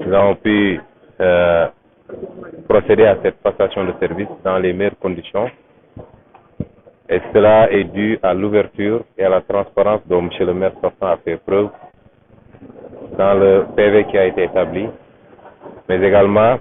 nous avons pu procéder à cette passation de service dans les meilleures conditions. Et cela est dû à l'ouverture et à la transparence dont M. le maire sortant a fait preuve dans le PV qui a été établi, mais également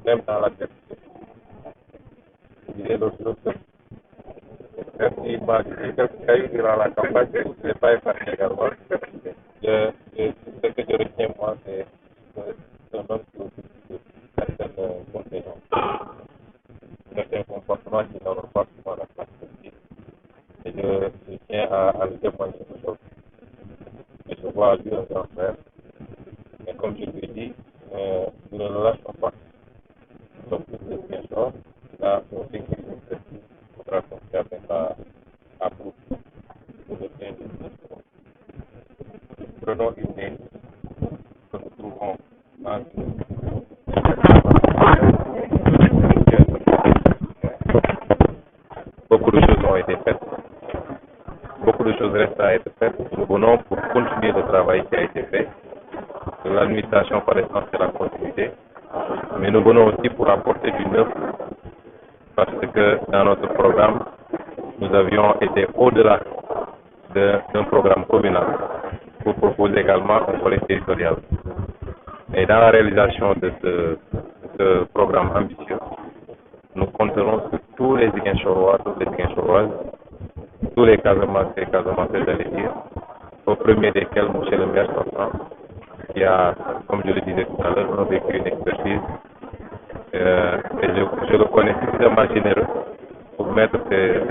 même dans la tête. Il est l'autre chose. Même si moi, quelqu'un a eu durant la campagne, je ne sais pas effacer également. Ce que je retiens, moi, c'est un homme qui occupe certaines conséquences, certains comportements qui n'ont pas souvent la place de. Et je tiens à le témoigner aujourd'hui. Et je vois lui un grand frère. Et comme je l'ai dit, nous ne le lâchons pas. Donc, c'est bien sûr, là, on sait qu'il faudra qu'on se permette à bout pour le bien de nous. Prenons une ligne que nous trouvons en beaucoup de choses ont été faites. Beaucoup de choses restent à être faites. Nous venons pour continuer le travail qui a été fait. L'administration, par exemple, c'est la continuité. Mais nous venons aussi pour apporter du neuf. Parce que dans notre programme, nous avions été au-delà d'un programme communal pour proposer également un volet territorial. Et dans la réalisation de ce programme ambitieux, nous compterons sur tous les Ziguinchorois, toutes les Ziguinchoroises, tous les Casamancés et Casamancées, j'allais dire, au premier desquels M. le maire sortant, qui a, comme je le disais tout à l'heure, vécu une expertise. Et je le connais suffisamment généreux pour mettre cette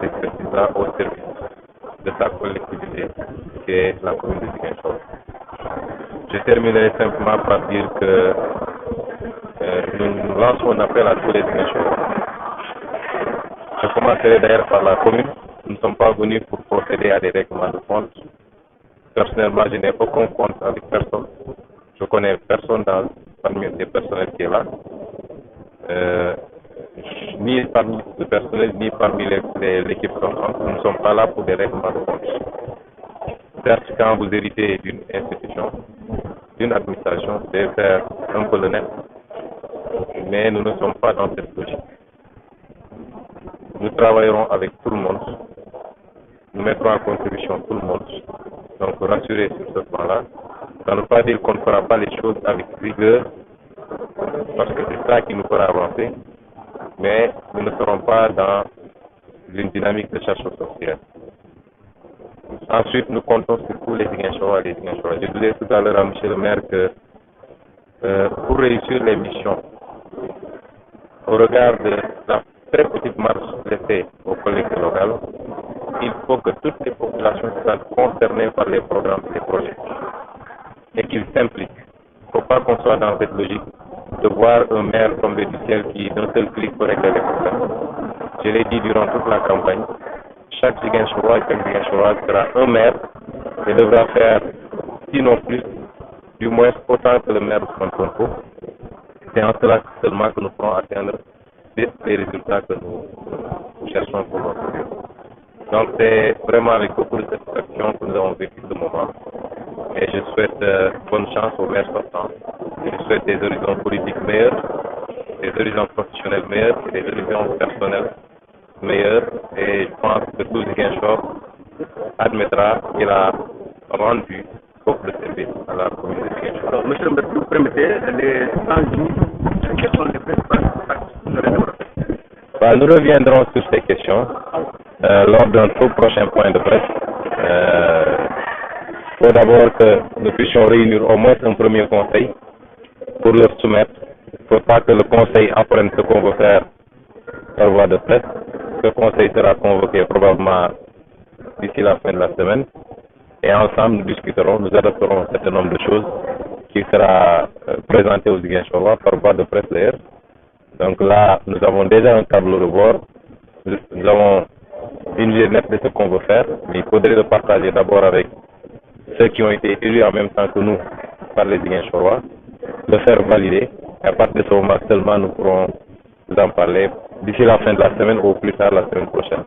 expertise-là au service de sa collectivité, qui est la commune de Ziguinchor. Je terminerai simplement par dire que nous lançons un appel à tous les Ziguinchor. Je commencerai d'ailleurs par la commune. Nous ne sommes pas venus pour procéder à des règlements de compte. Personnellement, je n'ai aucun compte avec personne. Je connais personne parmi les personnels qui est là. Ni parmi le personnel, ni parmi l'équipe d'enfants. Nous ne sommes pas là pour des règlements de compte. Certes, quand vous héritez d'une institution, d'une administration, vous devez faire un peu le net. Mais nous ne sommes pas dans cette logique. Nous travaillerons avec tout le monde. Nous mettrons en contribution tout le monde. Donc, rassurer sur ce plan-là. Ça ne veut pas dire qu'on ne fera pas les choses avec rigueur, parce que c'est ça qui nous fera avancer. Mais nous ne serons pas dans une dynamique de cherche sociale. Ensuite, nous comptons sur tous les Ziguinchorois et les Ziguinchorois. Je disais tout à l'heure à M. le maire que pour réussir les missions, au regard de la très petite marge laissée aux collectivités locales, il faut que toutes les populations soient concernées par les programmes et les projets et qu'ils s'impliquent. Il ne faut pas qu'on soit dans cette logique de voir un maire tomber du ciel qui d'un seul clic peut régler les problèmes. Je l'ai dit durant toute la campagne, chaque Ziguinchorois et chaque Ziguinchoroise sera un maire et devra faire, sinon plus, du moins autant que le maire de Sonko. C'est en cela seulement que nous pourrons atteindre les résultats que nous cherchons pour notre vie. Donc c'est vraiment avec beaucoup de satisfaction que nous avons vécu ce moment. Et je souhaite bonne chance aux maires sortants. Je souhaite des horizons politiques meilleurs, des horizons professionnels meilleurs, des horizons personnels meilleurs. Et je pense que tout Ziguinchor admettra qu'il a rendu beaucoup de services à la commune de Ziguinchor. Alors, monsieur le maire, vous permettez les 100 jours, quelles sont les principales actions? Nous reviendrons sur ces questions. lors d'un tout prochain point de presse. Il faut d'abord que nous puissions réunir au moins un premier conseil pour leur soumettre. Il ne faut pas que le conseil apprenne ce qu'on veut faire par voie de presse. Ce conseil sera convoqué probablement d'ici la fin de la semaine. Et ensemble, nous discuterons, nous adopterons un certain nombre de choses qui sera présenté aux Ziguinchorois par voie de presse d'ailleurs. Donc là, nous avons déjà un tableau de bord. Nous avons une idée nette de ce qu'on veut faire, mais il faudrait le partager d'abord avec ceux qui ont été élus en même temps que nous par les Ziguinchorois, le faire valider. Et à partir de ce moment seulement, nous pourrons vous en parler d'ici la fin de la semaine ou plus tard la semaine prochaine.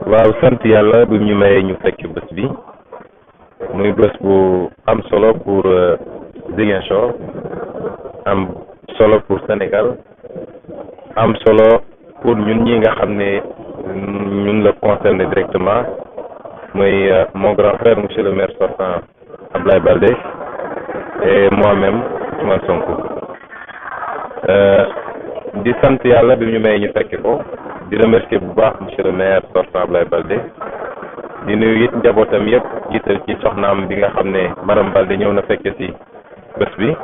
waaw sant yàlla bu ñu mayee ñu fekk bés bi muy bés bu am solo pour Ziguinchor am solo pour Sénégal am solo pour ñun ñi nga xam ne ñun la concerné directement muy mon grand frère monsieur le maire sortant Abdoulaye Baldé et moi-même Ousmane Sonko di sant yàlla bi ñu mayee ñu fekk ko di remercier bu baax monsieur le maire sortant Abdoulaye Baldé di nuyu it njabootam yëpp jiital ci soxnaam bi nga xam ne madame Baldé ñëw na fekke ci bés bi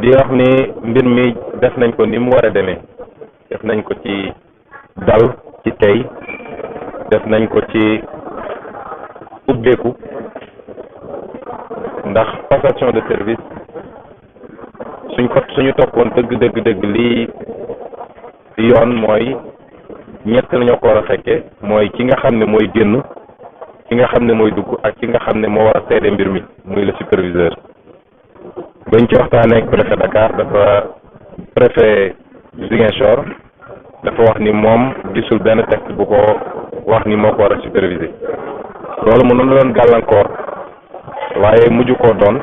di wax ni mbir mi def nañ ko ni mu war a demee def nañ ko ci dal ci tey def nañ ko ci ubbeeku ndax passation de service suñu toppoon dëgg lii yoon mooy ñett lañoo ko war a fekke mooy ki nga xam ne mooy génn ki nga xam ne mooy dugg ak ki nga xam ne moo war a seede mbir mi muy le superviseur. bañ ci waxtaanee ak préfet Dakar dafa préfet Ziguinchor dafa wax ni moom gisul benn texte bu ko wax ni moo ko war a superviser loolu mënoon na doon gàllankoor waaye mujj koo doon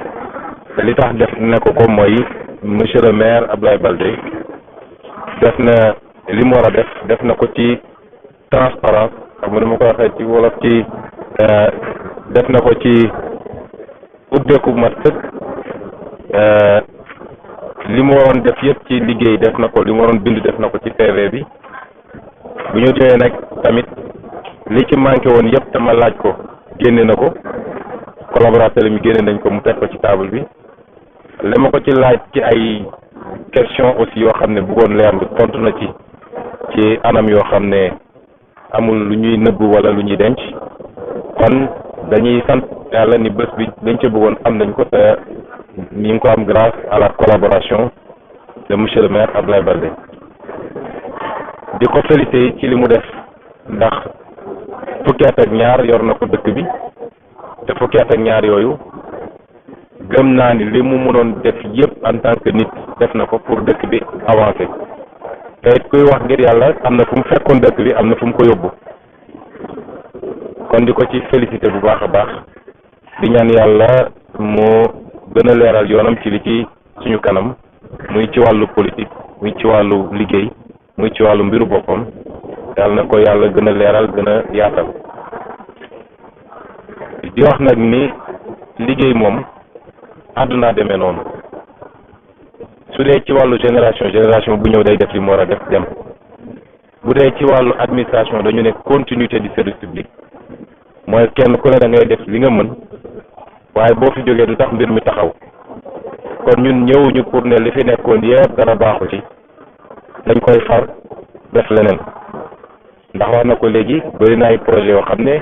te li tax def ne ko mooy monsieur le maire Abdoulaye Baldé def na li mu war a def na ko ci transparence xam nga dama ko waxee ci wolof ci def na ko ci ubbeeku bu mat sëkk li mu waroon def yëpp ci liggéey def na ko li mu waroon bind def na ko ci PV bi bu ñu joxee nag tamit li ci manqué woon yëpp te ma laaj ko génne na ko collaborateur mi génne nañ ko mu teg ko ci table bi li ma ko ci laaj ci ay question aussi yoo xam ne bëggoon leer lu tontu na ci anam yoo xam ne amul lu ñuy nëbb wala lu ñuy denc kon dañuy sant yàlla ni bés bi dañ ca bëggoon am nañ ko te ñu ngi ko am grâce à la collaboration de monsieur le maire Abdoulaye Baldé di ko félicité ci li mu def ndax fukki at ak ñaar yor na ko dëkk bi te fukki at ak ñaar yooyu gëm naa ni li mu mënoon def yëpp en tant que nit def na ko pour dëkk bi avancer te it kuy wax ngir yàlla am na fu mu fekkoon dëkk bi am na fu mu ko yóbbu kon di ko ci félicité bu baax a baax di ñaan yàlla mu gën a leeral yoonam ci li ci suñu kanam muy ci wàllu politique muy ci wàllu liggéey muy ci wàllu mbiru boppam yàlla na ko yàlla gën a leeral gën a yaatal di wax nag ni liggéey moom àdduna demee noonu su dee ci wàllu génération bu ñëw day def li mu war a def dem bu dee ci wàllu administration dañu ne continuité du service public mooy kenn ku ne da ngay def li nga mën waaye boo fi jógee du tax mbir mi taxaw kon ñun ñëwuñu pour ne li fi nekkoon yëpp dara baaxu ci dañ koy far def leneen ndax wax na ko léegi bëri na ay projet yoo xam ne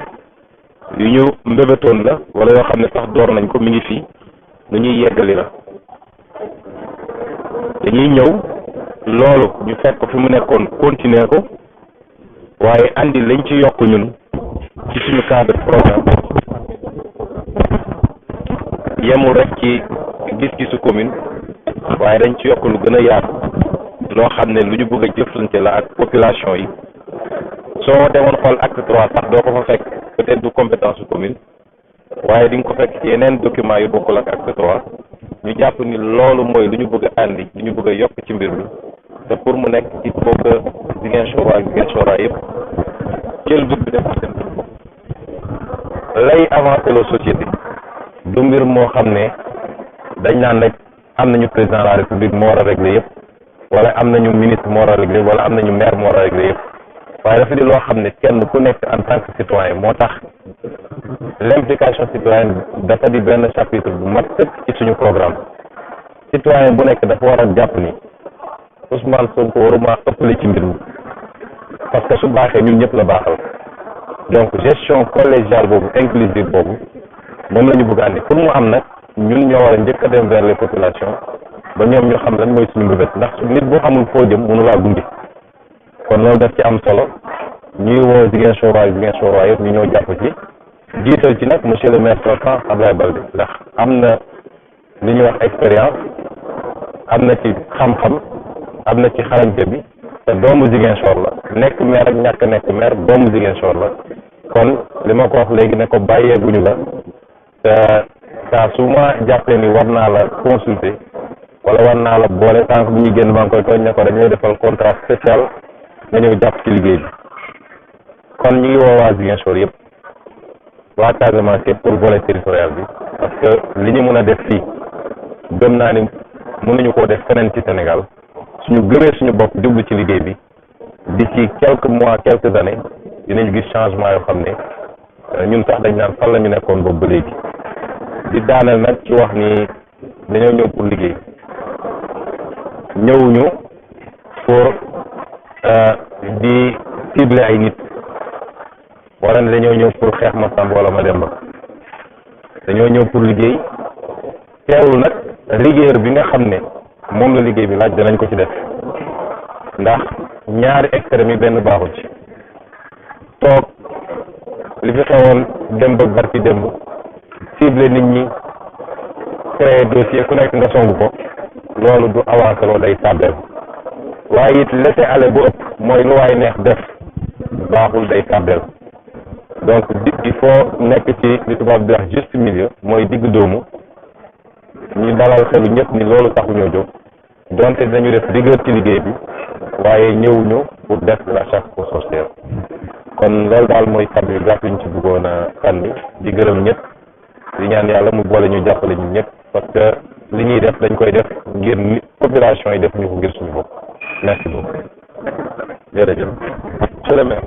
yu ñu mbébétoon la wala yoo xam ne sax door nañ ko mi ngi fii lu ñuy yeggali la dañuy ñëw loolu ñu fekk ko fi mu nekkoon continuer ko waaye andi lañ ci yokk ñun ci suñu cadre programme yemul rek ci gis-gisu commune waaye dañ ci yokk lu gën a yaatu loo xam ne lu ñu bëgg a jëflante la ak population yi soo demoon xool acte 3 sax doo ko fa fekk peut-être du compétence su commune waaye di nga ko fekk ci yeneen document yu bokkul ak acte 3 ñu jàpp ni loolu mooy lu ñu bëgg a andi lu ñu bëgg a yokk ci mbir mi te pour mu nekk il faut que Ziguinchor ak Ziguinchor yëpp jël mbir bi def ko seen bopp lay avancer la société du mbir moo xam ne dañ naan rek am nañu président de la république moo war a régler yëpp wala am nañu ministre moo war a réglé wala am nañu maire moo war a réglé yëpp waaye dafa di loo xam ne kenn ku nekk en tant que citoyen moo tax l'implication citoyenne dafa di benn chapitre bu mat sëkk ci suñu programme citoyen bu nekk dafa war a jàpp ni Ousmane Sonko waruma ëppale ci mbir mi parce que su baaxee ñun ñëpp la baaxal donc gestion collégiale boobu inclusive boobu moom la ñu bëgg a andi pour mu am nag ñun ñoo war a njëkk a dem vers les populations ba ñoom ñu xam lan mooy suñu mbébét ndax nit bu xamul foo jëm mënu laa gunge kon loolu daf ci am solo ñuy woo Ziguinchor yëpp ñu ñëw jàpp ci jiital ci nag monsieur le maire sortant Abdoulaye Baldé ndax am na li ñuy wax expérience am na ci xam-xam am na ci xarañte bi te doomu Ziguinchor la nekk maire ak ñàkk nekk maire doomu Ziguinchor la kon li ma ko wax léegi ne ko bàyyeeguñu la te saa su ma jàppee ni war naa la consulter wala war naa la boole tànk bu ñuy génn maa ngi koy tooñ ne ko dañuy defal contrat spécial nga ñëw jàpp ci liggéey bi kon ñu ngi woo waa Ziguinchor yëpp waa Casamance yëpp pour volet territorial bi parce que li ñu mën a def fii gëm naa ni mënuñu koo def feneen ci Sénégal suñu gëmee suñu bopp jublu ci liggéey bi d'ici quelques mois quelques années dinañ gis changement yoo xam ne ñun sax dañ naan fan la ñu nekkoon boobu ba léegi di daaneel nag ci wax ni dañoo ñëw pour liggéey ñëwuñu pour di cibler ay nit wala ne dañoo ñëw pour xeex ma Samba wala ma Demba dañoo ñëw pour liggéey teewul nag rigueur bi nga xam ne moom la liggéey bi laaj danañ ko ci def ndax ñaari extrêmes yi benn baaxul ci toog li fi xewoon démb ak barki démb cible nit ñi créer dossier ku nekk nga songu ko loolu du avancé loo day tàbbeel waaye it laisser aller bu ëpp mooy lu waay neex def baaxul day tàbbeel donc il faut nekk ci li tubaab di wax juste milieu mooy digg doomu ñu dalal xelu ñëpp ni loolu taxu ñoo jóg donte dañu def rigueur ci liggéey bi waaye ñëwuñu pour def la chasse aux sorcières kon loolu daal mooy kàddu yu gàtt ñu ci bëggoon a sànni di gërëm ñëpp di ñaan yàlla mu boole ñu jàppale ñun ñëpp parce que li ñuy def dañ koy def ngir nit population yi def ñu ko ngir suñu bopp merci beaucoup jërëjëf monsieur le maire